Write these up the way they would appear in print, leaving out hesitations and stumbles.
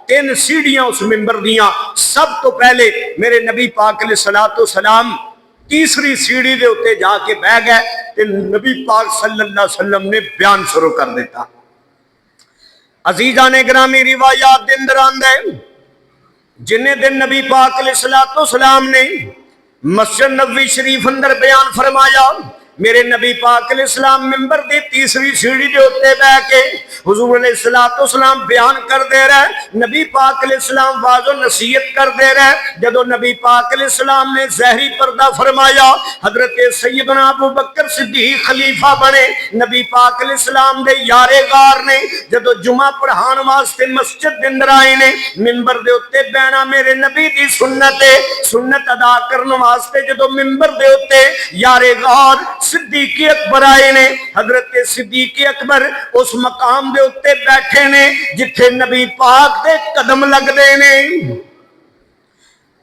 تین سیڑھیاں اس ممبر دیاں. سب تو پہلے میرے نبی پاک علیہ الصلوۃ والسلام تیسری سیڑھی دے اتنے جا کے بہ گئے تے نبی پاک صلی اللہ علیہ وسلم نے بیان شروع کر دیتا. عزیزان گرامی روایات دے اندر آندا ہے جنہیں دن نبی پاک علیہ الصلوۃ والسلام نے مسجد نبوی شریف اندر بیان فرمایا، میرے نبی پاک علیہ السلام ممبر دی تیسری سیڑھی دے اوتے بیٹھ کے حضور علیہ الصلوۃ والسلام بیان کر دے رہے، نبی پاک علیہ السلام واعظ و نصیحت کر دے رہے. جدو نبی پاک علیہ السلام نے ظاہری پردہ فرمایا، حضرت سیدنا ابو بکر صدیق خلیفہ بنے. نبی پاک علیہ السلام دے یارے غار نے جدو جمعہ پڑھان واسطے مسجد دے اندر آئے نے، ممبر دے اوتے بیٹھنا میرے نبی دی سنت ہے. سنت ادا کرن واسطے جدو ممبر دے اوتے یارے غار صدیق اکبر آئے نے، حضرت صدیق اکبر اس مقام دے اتے بیٹھے نے جتھے نبی پاک دے قدم لگ دے نے.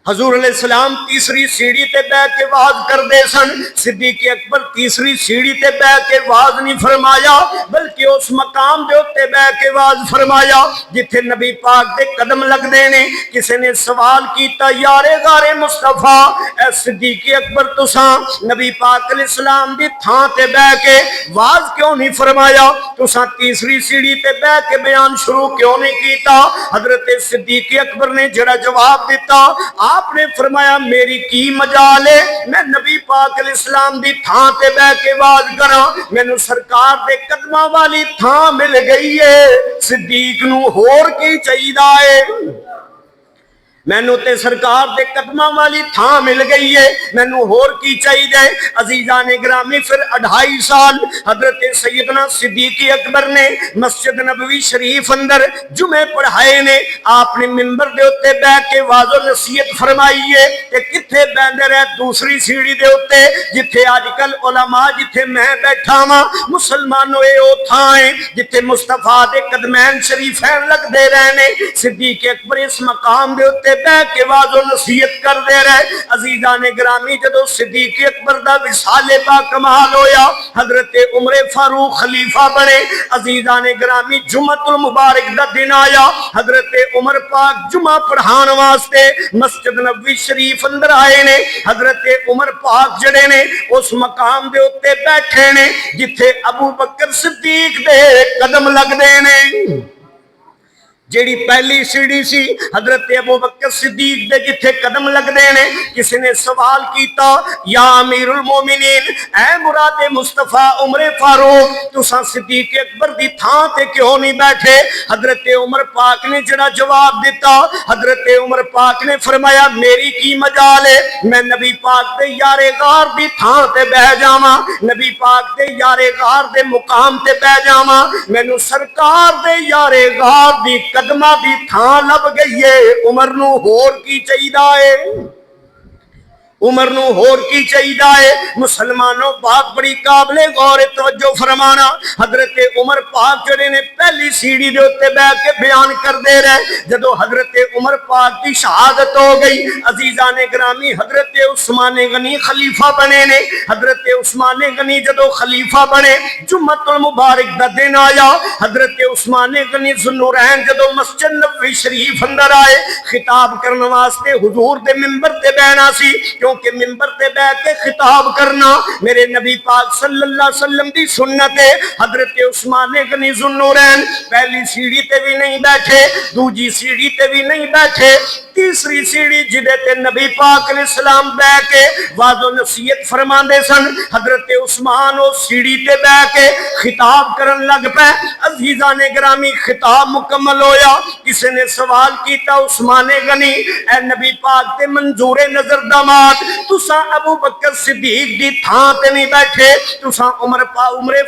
حضور علیہ السلام تیسری سیڑھی تے بیٹھ کے واز کر دے سن. صدیق اکبر تیسری سیڑھی تے بیٹھ کے واز نہیں فرمایا بلکہ اس مقام دے اوتے بیٹھ کے واز فرمایا جتھے نبی پاک دے قدم لگ دے نے. کسی نے سوال کیتا، یار غار مصطفیٰ اے صدیق اکبر تساں نبی پاک علیہ السلام دی تھاں تے بیٹھ کے واز کیوں نہیں فرمایا، تساں تیسری سیڑھی تے بیٹھ کے بیان شروع کیوں نہیں کیتا؟ حضرت صدیق اکبر نے جڑا جواب دیتا، آپ نے فرمایا میری کی مجال ہے، میں نبی پاک علیہ السلام دی تھاں تے بہ کے واز کراں، مینوں سرکار دے قدماں والی تھاں مل گئی ہے، صدیق نو ہور کی چاہیدا ہے؟ مینوں تے سرکار دے قدماں والی تھاں مل گئی ہے، مینوں ہور کی چاہیے؟ عزیزان گرامی پھر 2.5 سال حضرت سیدنا صدیق اکبر نے مسجد نبوی شریف اندر جمعے پڑھائے نے. آپ نے ممبر دے اوتے بیٹھ کے واعظ و نصیحت فرمائی ہے کہ کتھے بیندے رہے دوسری سیڑھی دے اوتے جتھے آج کل علماء جتھے میں بیٹھا ہاں مسلمانوں اے او تھاں ہے جتھے مصطفیٰ دے قدمین شریفین لگ دے رہنے. صدیق اکبر اس مقام دے اوتے بیٹھ کے واعظ و نصیحت کر دے رہے. عزیزان گرامی جدو صدیق اکبر دا وصال با کمال ہویا، حضرت عمر فاروق خلیفہ بنے. عزیزان گرامی جمعۃ المبارک دا دن آیا، حضرت عمر پاک جمعہ پڑھان واسطے مسجد نبوی شریف اندر آئے نے. حضرت عمر پاک جڑے نے اس مقام دے اوتے بیٹھے نے جتھے ابو بکر صدیق دے قدم لگ دے نے. جیڑی پہلی سیڑھی سی حضرت ابو بکر صدیق دے جتھے قدم لگ دے نے، کسی نے سوال کیتا، یا امیر المومنین اے مراد مصطفیٰ عمر فاروق تساں صدیق اکبر دی تھاں تے کیوں نہیں بیٹھے؟ حضرت عمر پاک نے جڑا جواب دیتا، حضرت عمر پاک نے فرمایا میری کی مجال ہے، میں نبی پاک دے یارے غار دی تھاں تے بہ جاواں، نبی پاک دے یارے غار دے مقام تے بہ جاواں، مینوں سرکار دے یارے غار دی قدمہ دی تھاں لب گئی ہے، عمر نو ہور کی چاہیدا ہے؟ عمر نو ہور کی چاہیدا ہے؟ مسلمانوں بات بڑی قابل غور توجہ فرمانا. حضرت عمر پاک جڑے نے پہلی سیڑھی دے اوتے بیٹھ کے بیان کر دے رہے. جدو حضرت عمر پاک کی شہادت ہو گئی، عزیزان گرامی حضرت عثمان غنی خلیفہ بنے نے. حضرت عثمان غنی جدو خلیفہ بنے، جمعۃ المبارک دا دن آیا، حضرت عثمان غنی ذوالنورین جدو مسجد نبوی شریف اندر آئے خطاب کرنے واسطے حضور دے ممبر تے بیٹھنا سی، کیونکہ ممبر تے بیٹھ کے خطاب کرنا میرے نبی پاک صلی اللہ علیہ وسلم دی سنت ہے. حضرت عثمان غنی ذوالنورین پہلی سیڑھی تے بھی نہیں بیٹھے، دوجی سیڑھی تے بھی نہیں بیٹھے، تیسری سیڑھی جدے تے نبی پاک علیہ السلام بیٹھ کے واعظ و نصیحت فرماندے سن، حضرت عثمان اس سیڑھی تے بیٹھ کے خطاب کرن لگ پے. عزیزان گرامی خطاب مکمل ہویا، کسی نے سوال کیتا، عثمان غنی اے نبی پاک تے منظور نظر داماد تساں ابو بکر صدیق دی تھاں تے نہیں بیٹھے، تساں عمر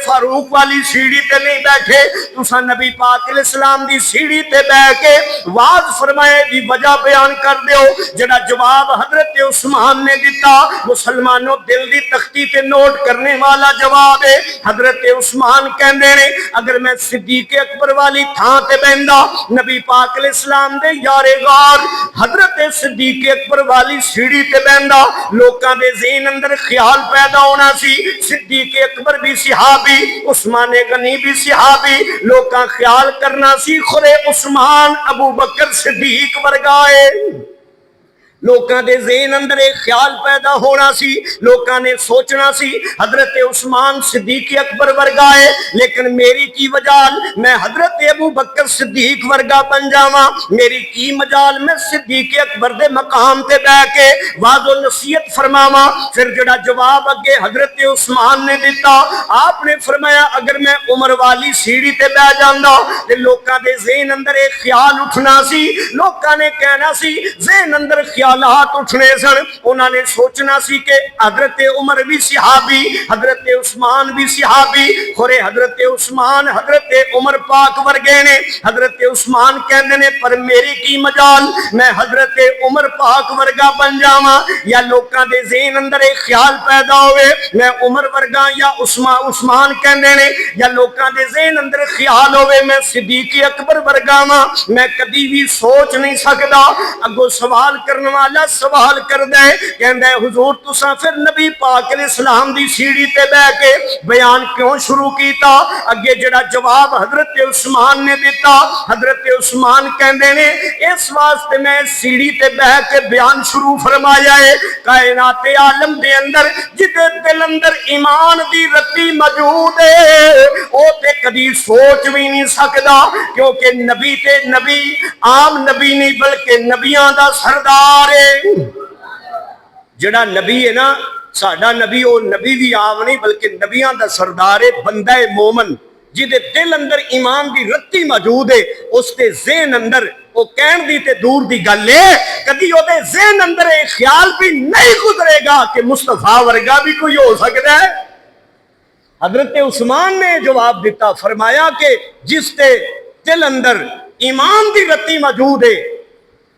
فاروق والی سیڑھی تے نہیں بیٹھے، تساں نبی پاک علیہ السلام دی سیڑھی تے بیٹھ کے واز فرمائے دی وجہ بیان بیان کر دیو جڑا جواب حضرت عثمان نے دیتا مسلمانوں دل دی تختی تے نوٹ کرنے والا جواب ہے حضرت عثمان کہندے نے اگر میں صدیق اکبر والی تھاں تے بیندا نبی پاک علیہ السلام دے یار غار حضرت صدیق اکبر والی سیڑھی تے بیندا لوکاں دے ذہن اندر خیال پیدا ہونا سی صدیق اکبر بھی صحابی عثمان غنی بھی صحابی لوکاں خیال کرنا سی خورے عثمان ابو بکر صدیق ورگائے لوکاں دے ذہن اندر ایک خیال پیدا ہونا سی لوکاں نے سوچنا سی حضرت عثمان صدیق اکبر ورگا ہے لیکن میری کی وجال میں حضرت ابو بکر صدیق ورگا بن جاواں میری کی مجال میں صدیق اکبر دے مقام تے بیٹھ کے واض و نصیحت فرماواں پھر جڑا جواب اگے حضرت عثمان نے دیتا آپ نے فرمایا اگر میں عمر والی سیڑھی تے بیٹھ جاندا تے لوکاں دے ذہن اندر ایک خیال اٹھنا سی لوکاں نے کہنا سی ذہن اندر خیالات اٹھنے سن انہوں نے سوچنا سی کہ حضرت عمر بھی صحابی حضرت عثمان بھی صحابی خورے حضرت عثمان حضرت عمر پاک ورگے نے حضرت عثمان کہندے نے پر میری کی مجال میں حضرت عمر پاک ورگا بن جاواں یا لوکاں دے ذہن اندر ایک خیال پیدا ہوئے میں عمر ورگا یا عثمان کہندے نے یا لوکاں دے ذہن اندر خیال ہوئے میں صدیق اکبر ورگا ہاں میں کدی بھی سوچ نہیں سکدا اگوں سوال کرنے والا سوال کر دے کہندے حضور تساں پھر نبی پاک علیہ السلام دی سیڑھی تے بیٹھ کے بیان کیوں شروع کیتا اگے جڑا جواب حضرت عثمان نے دیتا حضرت عثمان کہندے نے اس واسطے میں سیڑھی تے بیٹھ کے بیان شروع فرمایا ہے کائنات عالم دے اندر جتے دل اندر ایمان دی رتی موجود ہے او تے کدی سوچ بھی نہیں سکدا کیونکہ نبی تے نبی عام نبی نہیں بلکہ نبیاں دا سردار ہے جڑا نبی ہے نا ساڈا نبی او نبی بھی عام نہیں بلکہ نبیاں دا سردار ہے بندہ مومن جدے دل اندر ایمان دی رتی موجود ہے اس دے ذہن اندر او کہن دی تے دور دی گل ہے کدی او دے ذہن اندر ایک خیال بھی نہیں گزرے گا کہ مصطفیٰ ورگا بھی کوئی ہو سکتا ہے حضرت عثمان نے جواب دیتا فرمایا کہ جس دے دل اندر ایمان دی رتی موجود ہے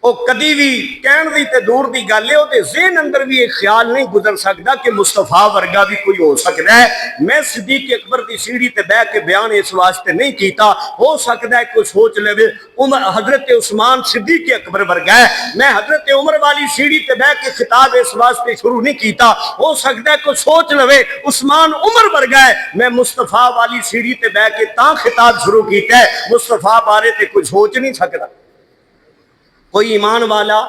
او کدی بھی کہن دی تے دور دی گل ہے او دے ذہن اندر بھی ایک خیال نہیں گزر سکتا کہ مصطفیٰ ورگا بھی کوئی ہو سکتا ہے میں صدیق اکبر دی سیڑھی تے بیٹھ کے بیان اس واسطے نہیں کیتا ہو سکتا ہے کوئی سوچ لے حضرت عثمان صدیق اکبر ورگا ہے میں حضرت عمر والی سیڑھی تے بیٹھ کے خطاب اس واسطے شروع نہیں کیتا ہو سکتا ہے کوئی سوچ لے عثمان عمر ورگا ہے میں مصطفیٰ والی سیڑھی تے بیٹھ کے تاں خطاب شروع کیتا ہے مصطفیٰ بارے تے کوئی سوچ نہیں سکتا کوئی ایمان والا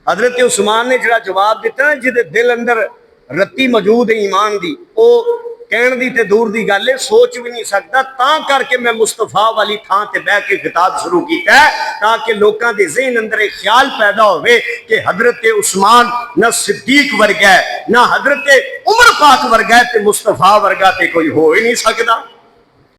حضرت عثمان نے جڑا جواب دیتا نا جدے دل اندر رتی موجود ہے ایمان دی او کہن دی تے دور دی گل ہے سوچ بھی نہیں سکتا تاں کر کے میں مصطفیٰ والی تھاں تے بیٹھ کے خطاب شروع کیتا ہے تاکہ لوکاں دے ذہن اندر ایک خیال پیدا ہوئے کہ حضرت عثمان نہ صدیق ورگا ہے نہ حضرت عمر پاک ورگا ہے تے مصطفیٰ ورگا تے کوئی ہو ہی نہیں سکتا